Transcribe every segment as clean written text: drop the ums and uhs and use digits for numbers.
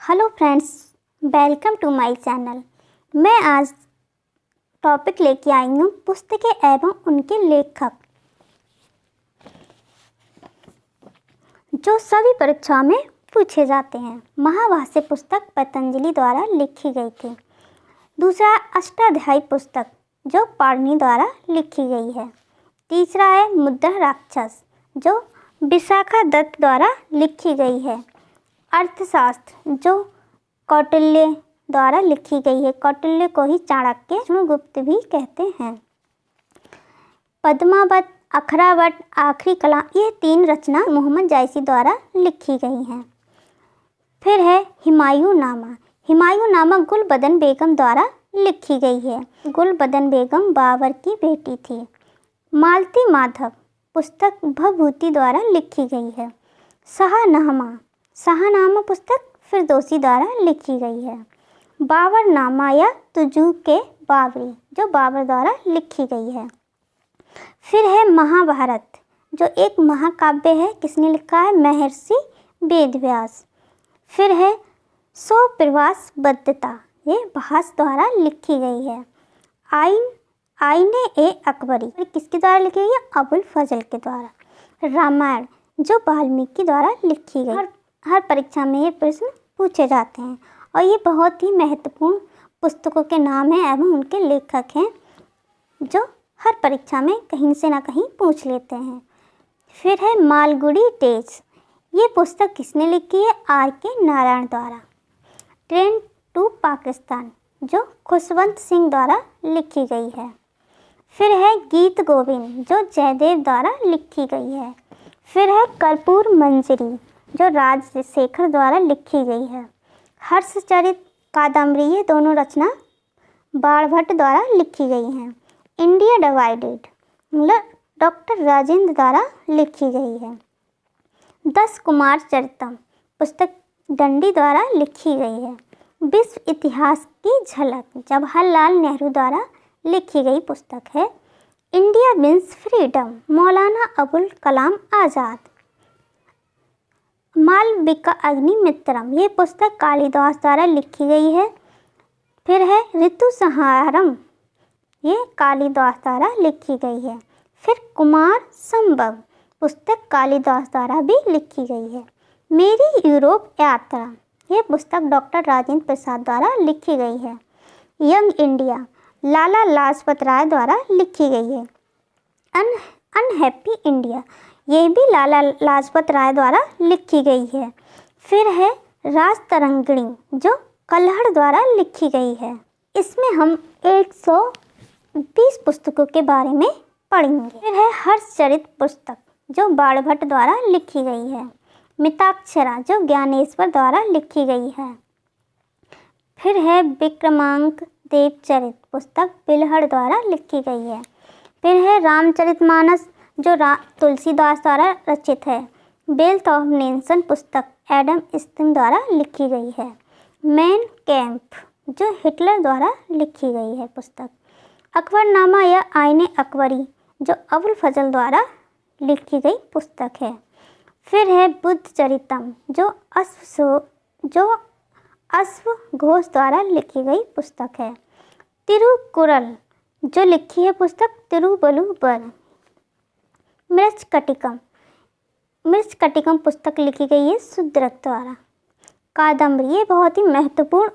Hello friends, welcome to my channel. मैं आज topic लेके आई हूँ पुस्तकें एवं उनके लेखक, जो सभी परीक्षाओं में पूछे जाते हैं। महाभाष्य पुस्तक पतंजलि द्वारा लिखी गई थी। दूसरा, अष्टाध्यायी पुस्तक जो पाणिनि द्वारा लिखी गई है। तीसरा है मुद्रा राक्षस जो विशाखा दत्त द्वारा लिखी गई है। अर्थशास्त्र जो कौटिल्य द्वारा लिखी गई है। कौटिल्य को ही चाणक्य विष्णुगुप्त भी कहते हैं। पद्मावत, अखरावत, आखिरी कलाम, ये तीन रचना मोहम्मद जायसी द्वारा लिखी गई हैं। फिर है हुमायूंनामा। हुमायूंनामा गुलबदन बेगम द्वारा लिखी गई है। गुलबदन बेगम बाबर की बेटी थी। मालती माधव पुस्तक भभूति द्वारा लिखी गई है। शाहनामा पुस्तक फिरदौसी द्वारा लिखी गई है। बाबरनामा या तुजू के बाबरी जो बाबर द्वारा लिखी गई है। फिर है महाभारत जो एक महाकाव्य है। किसने लिखा है? महर्षि वेदव्यास। फिर है सौ प्रवास बद्धता, ये भास द्वारा लिखी गई है। आईने ए अकबरी किसके द्वारा लिखी गई है? अबुल फजल के द्वारा। रामायण जो वाल्मीकि द्वारा लिखी गई। हर परीक्षा में ये प्रश्न पूछे जाते हैं और ये बहुत ही महत्वपूर्ण पुस्तकों के नाम हैं एवं उनके लेखक हैं जो हर परीक्षा में कहीं से ना कहीं पूछ लेते हैं। फिर है मालगुडी डेज, ये पुस्तक किसने लिखी है? आर के नारायण द्वारा। ट्रेन टू पाकिस्तान जो खुशवंत सिंह द्वारा लिखी गई है। फिर है गीत गोविंद जो जयदेव द्वारा लिखी गई है। फिर है कर्पूर मंजरी जो राजशेखर द्वारा लिखी गई है। हर्षचरित कादम्बरी, ये दोनों रचना बाणभट्ट द्वारा लिखी गई हैं। इंडिया डिवाइडेड मतलब डॉक्टर राजेंद्र द्वारा लिखी गई है। 10 कुमार चरितम पुस्तक दंडी द्वारा लिखी गई है। विश्व इतिहास की झलक जवाहरलाल नेहरू द्वारा लिखी गई पुस्तक है। India means freedom Maulana Abul Kalam Azad. Malvika Agnimitram, ये पुस्तक कालिदास द्वारा लिखी गई है। फिर है ऋतुसंहारम, ये कालिदास द्वारा लिखी गई है। फिर कुमार संभव पुस्तक कालिदास द्वारा भी लिखी गई है। मेरी यूरोप यात्रा, ये पुस्तक डॉक्टर राजेंद्र प्रसाद द्वारा लिखी गई है। यंग इंडिया लाला लाजपत राय द्वारा लिखी गई है। अनहैप्पी इंडिया, ये भी लाला लाजपत राय द्वारा लिखी गई है। फिर है राजतरंगिणी जो कल्हड़ द्वारा लिखी गई है। इसमें हम 120 पुस्तकों के बारे में पढ़ेंगे। फिर है हर्षचरित पुस्तक जो बाणभट्ट द्वारा लिखी गई है। मिताक्षरा जो ज्ञानेश्वर द्वारा लिखी गई है। फिर है विक्रमांक देवचरित पुस्तक बिल्हड़ द्वारा लिखी गई है। फिर है रामचरितमानस जो तुलसीदास द्वारा रचित है। वेल्थ ऑफ नेशन पुस्तक एडम स्मिथ द्वारा लिखी गई है। मैन कैंप जो हिटलर द्वारा लिखी गई है पुस्तक। अकबरनामा या आईने अकबरी जो अबुल फजल द्वारा लिखी गई पुस्तक है। फिर है बुद्ध चरितम जो अश्व घोष द्वारा लिखी गई पुस्तक है। तिरुकुरल जो लिखी है पुस्तक तिरुवल्लुवर। मृच्छकटिकम पुस्तक लिखी गई है शूद्रक द्वारा। कादम्बरी, ये बहुत ही महत्वपूर्ण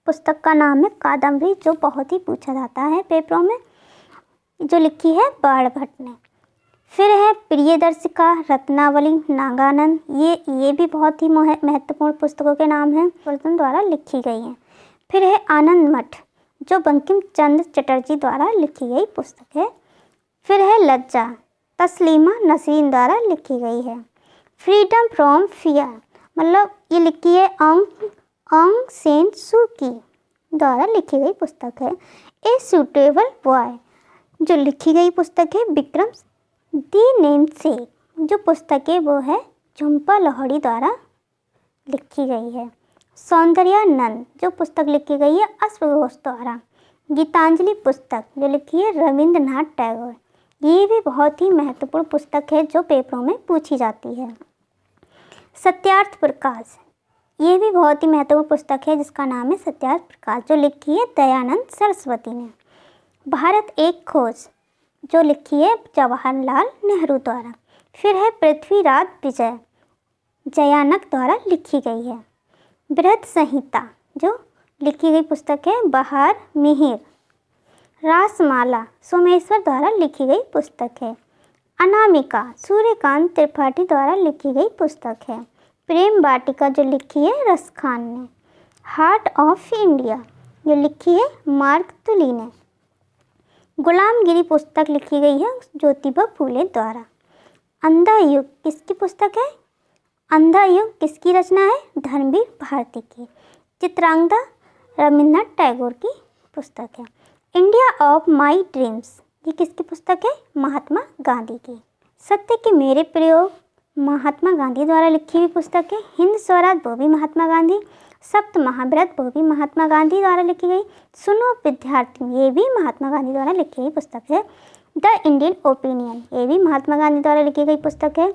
पुस्तक का नाम है कादम्बरी जो बहुत ही पूछा जाता है पेपरों में, जो लिखी है बाणभट्ट ने। फिर है प्रियदर्शिका रत्नावली नागानंद, ये भी बहुत ही महत्वपूर्ण पुस्तकों के नाम हैं, वर्धन द्वारा लिखी गई हैं। फिर है आनंद मठ जो बंकिम चंद्र चटर्जी द्वारा लिखी गई पुस्तक है। फिर है लज्जा तस्लीमा नसरीन द्वारा लिखी गई है। फ्रीडम फ्रॉम फियर मतलब ये लिखी है ऑंग सेन सू की द्वारा लिखी गई पुस्तक है। ए सूटेबल बॉय जो लिखी गई पुस्तक है विक्रम दी नेम से जो पुस्तक है वो है झुम्पा लाहिड़ी द्वारा लिखी गई है। सौंदर्यानंद जो पुस्तक लिखी गई है अश्वघोष द्वारा। गीतांजलि पुस्तक जो लिखी है रविंद्रनाथ टैगोर, ये भी बहुत ही महत्वपूर्ण पुस्तक है जो पेपरों में पूछी जाती है। सत्यार्थ प्रकाश ये भी बहुत ही महत्वपूर्ण पुस्तक है जिसका नाम है सत्याग्रह प्रकाश, जो लिखी है दयानंद सरस्वती ने। भारत एक खोज, जो लिखी है जवाहरलाल नेहरू द्वारा। फिर है पृथ्वीराज विजय, जयानक द्वारा लिखी गई है। बृहद संहिता, जो लिखी गई पुस्तक है बहार मिहिर। रासमाला, सोमेश्वर द्वारा लिखी गई पुस्तक है। अनामिका, सूर्यकांत त्रिपाठी द्वारा लिखी गई पुस्तक है। प्रेम वाटिका, जो लिखी है रसखान ने। हार्ट ऑफ इंडिया, जो लिखी है मार्क तुली ने। गुलामगिरी पुस्तक लिखी गई है ज्योतिबा फूले द्वारा। अंधा युग किसकी पुस्तक है? अंधा युग किसकी रचना है? धर्मवीर भारती की। चित्रांगदा रविन्द्रनाथ टैगोर की पुस्तक है। इंडिया ऑफ माई ड्रीम्स, ये किसकी पुस्तक है? महात्मा गांधी की। सत्य के मेरे प्रयोग, महात्मा गांधी द्वारा लिखी हुई पुस्तक है। हिंद स्वराज, वो भी महात्मा गांधी। सप्त महाव्रत, वो भी महात्मा गांधी द्वारा लिखी गई। सुनो विद्यार्थी, ये भी महात्मा गांधी द्वारा लिखी गई पुस्तक है। द इंडियन ओपिनियन, ये भी महात्मा गांधी द्वारा लिखी गई पुस्तक है।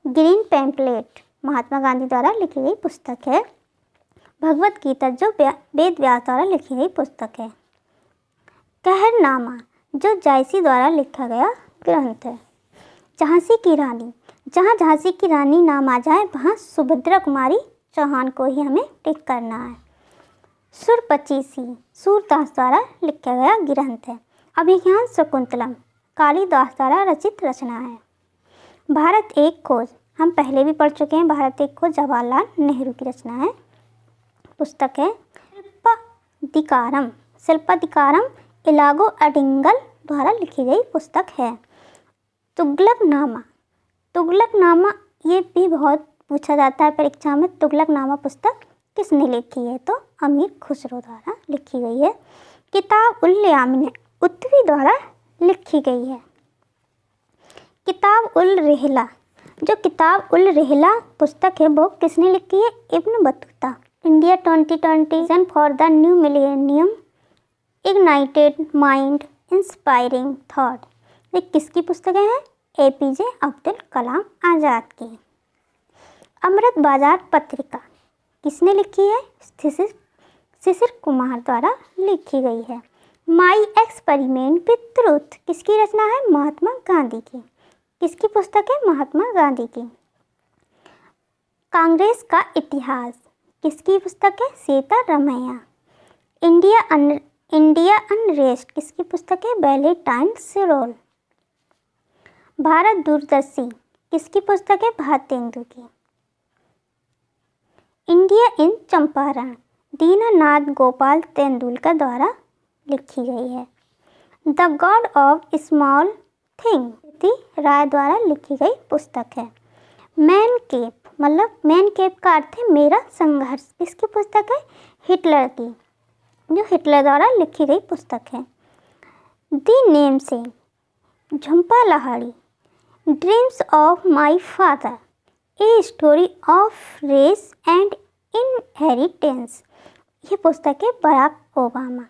ग्रीन पैम्पलेट, महात्मा गांधी द्वारा लिखी गई पुस्तक है। भगवत गीता, जो वेद व्यास द्वारा लिखी गई पुस्तक है। कहरनामा, जो जायसी द्वारा लिखा गया ग्रंथ है। झांसी की रानी, जहाँ झांसी की रानी नाम आ जाए वहाँ सुभद्रा कुमारी चौहान को ही हमें टिक करना है। सुर पचीसी, सूरदास द्वारा लिखा गया ग्रंथ है। अभिज्ञान शकुंतलम, कालिदास द्वारा रचित रचना है। भारत एक खोज, हम पहले भी पढ़ चुके हैं। भारत एक खोज जवाहरलाल नेहरू की रचना है, पुस्तक है। शिल्पाधिकारम, शिल्पाधिकारम इलागो अडिंगल द्वारा लिखी गई पुस्तक है। तुगलकनामा, तुगलकनामा ये भी बहुत पूछा जाता है परीक्षा में। तुगलकनामा पुस्तक किसने लिखी है? तो अमीर खुसरो द्वारा लिखी गई है। किताब उल यामिन उत्वी द्वारा लिखी गई है। किताब उल रिहला, जो किताब उल रिहला पुस्तक है वो किसने लिखी है? Ibn Battuta. India 2020 vision for the new millennium, ignited mind, inspiring thought, ये किसकी पुस्तकें हैं? APJ अब्दुल कलाम आज़ाद की। अमृत बाजार पत्रिका किसने लिखी है? शिशिर कुमार द्वारा लिखी गई है। माई एक्सपेरिमेंट विथ ट्रूथ किसकी रचना है? महात्मा गांधी की। किसकी पुस्तक है? महात्मा गांधी की। कांग्रेस का इतिहास किसकी पुस्तक है? सीतारमैया। इंडिया अनरेस्ट किसकी पुस्तक है? वैलेंटाइन सिरोल। भारत दूरदर्शी किसकी पुस्तक है? भारतेंदु की। इंडिया इन चंपारण दीननाथ गोपाल तेंदुलकर द्वारा लिखी गई है। The god of small thing Roy द्वारा लिखी गई पुस्तक है। मैन केप, मतलब मैन केप का अर्थ है मेरा संघर्ष, किसकी पुस्तक है? हिटलर की, जो हिटलर द्वारा लिखी गई पुस्तक है। The namesake Jhumpa Lahiri, dreams of my father, a story of race and inheritance, ये पुस्तक है Barack Obama.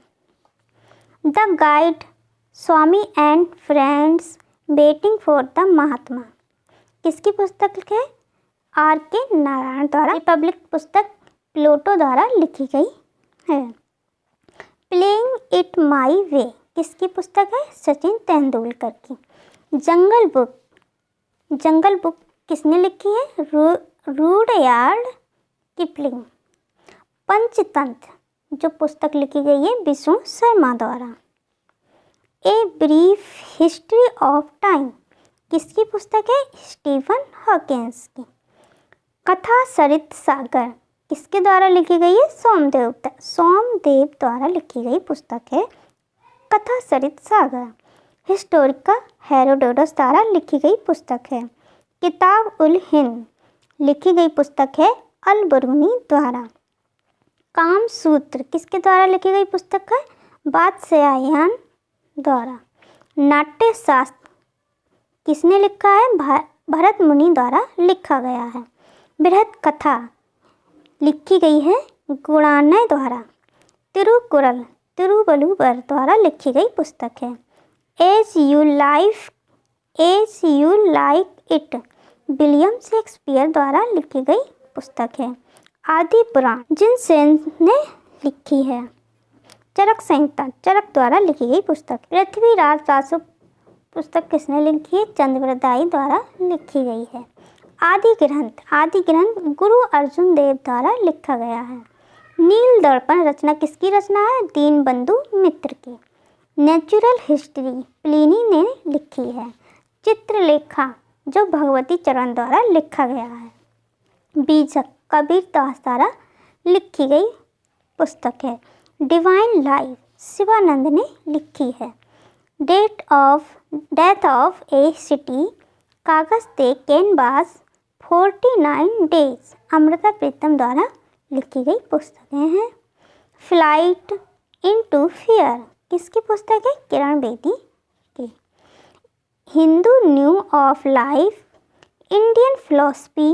The guide, Swami and friends, waiting for the Mahatma, किसकी पुस्तक है? RK नारायण द्वारा। रिपब्लिक पुस्तक प्लेटो द्वारा लिखी गई है। प्लेइंग इट माई वे किसकी पुस्तक है? सचिन तेंदुलकर की। जंगल बुक किसने लिखी है? Rudyard Kipling. पंचतंत्र, जो पुस्तक लिखी गई है विष्णु शर्मा द्वारा। A brief history of time किसकी पुस्तक है? स्टीफन हॉकिंस की। कथा सरित सागर किसके द्वारा लिखी गई है? सोमदेव द्वारा लिखी गई पुस्तक है कथा सरित सागर। हिस्टोरिका हेरोडोटस द्वारा लिखी गई पुस्तक है। किताब उल हिंद लिखी गई पुस्तक है अल बरूनी द्वारा। काम सूत्र किसके द्वारा लिखी गई पुस्तक है? बादशाहयान द्वारा। नाट्य शास्त्र किसने लिखा है? भरत मुनि द्वारा लिखा गया है। बृहद कथा लिखी गई है गुणान्वय द्वारा। तिरुकुरल तिरुवल्लुवर द्वारा लिखी गई पुस्तक है। As you like it William Shakespeare द्वारा लिखी गई पुस्तक है। आदि पुराण जिनसेन ने लिखी है। चरक संहिता चरक द्वारा लिखी गई पुस्तक। पृथ्वीराज रासो पुस्तक किसने लिखी है? चंद्रवरदाई द्वारा लिखी गई है। आदि ग्रंथ गुरु अर्जुन देव द्वारा लिखा गया है। नील दर्पण रचना किसकी रचना है? दीनबंधु मित्र की। नेचुरल हिस्ट्री प्लिनी ने लिखी है। चित्रलेखा जो भगवती चरण द्वारा लिखा गया है। बीजक कबीर दास द्वारा लिखी गई पुस्तक है। डिवाइन लाइफ शिवानंद ने लिखी है। डेथ ऑफ ए सिटी कागज ते कैनवास 49 डेज अमृता प्रीतम द्वारा लिखी गई पुस्तकें हैं। फ्लाइट इनटू फियर किसकी पुस्तक है? किरण बेदी की। Hindu view of life Indian philosophy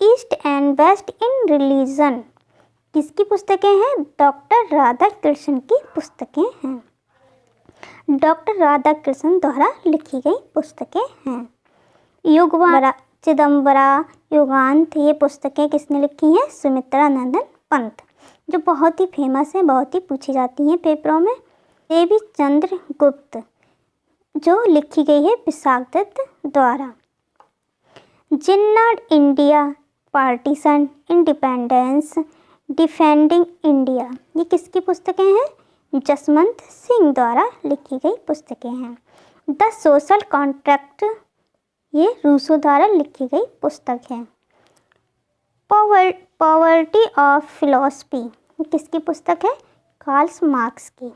east and west in religion किसकी पुस्तकें हैं? डॉक्टर राधा कृष्ण की पुस्तकें हैं। डॉक्टर राधा कृष्ण द्वारा लिखी गई पुस्तकें हैं। युगवरा चिदम्बरा युगांत ये पुस्तकें किसने लिखी हैं? सुमित्रा नंदन पंत जो बहुत ही फेमस है, बहुत ही पूछी जाती हैं पेपरों में। देवी चंद्र गुप्त जो लिखी गई है विशाख दत्त द्वारा। Jinnah India partition independence defending India ये किसकी पुस्तकें हैं? जसवंत सिंह द्वारा लिखी गई पुस्तकें हैं। द सोशल कॉन्ट्रैक्ट ये रूसो द्वारा लिखी गई पुस्तक है। पॉवर्टी ऑफ फिलॉसफी किसकी पुस्तक है? कार्ल मार्क्स की।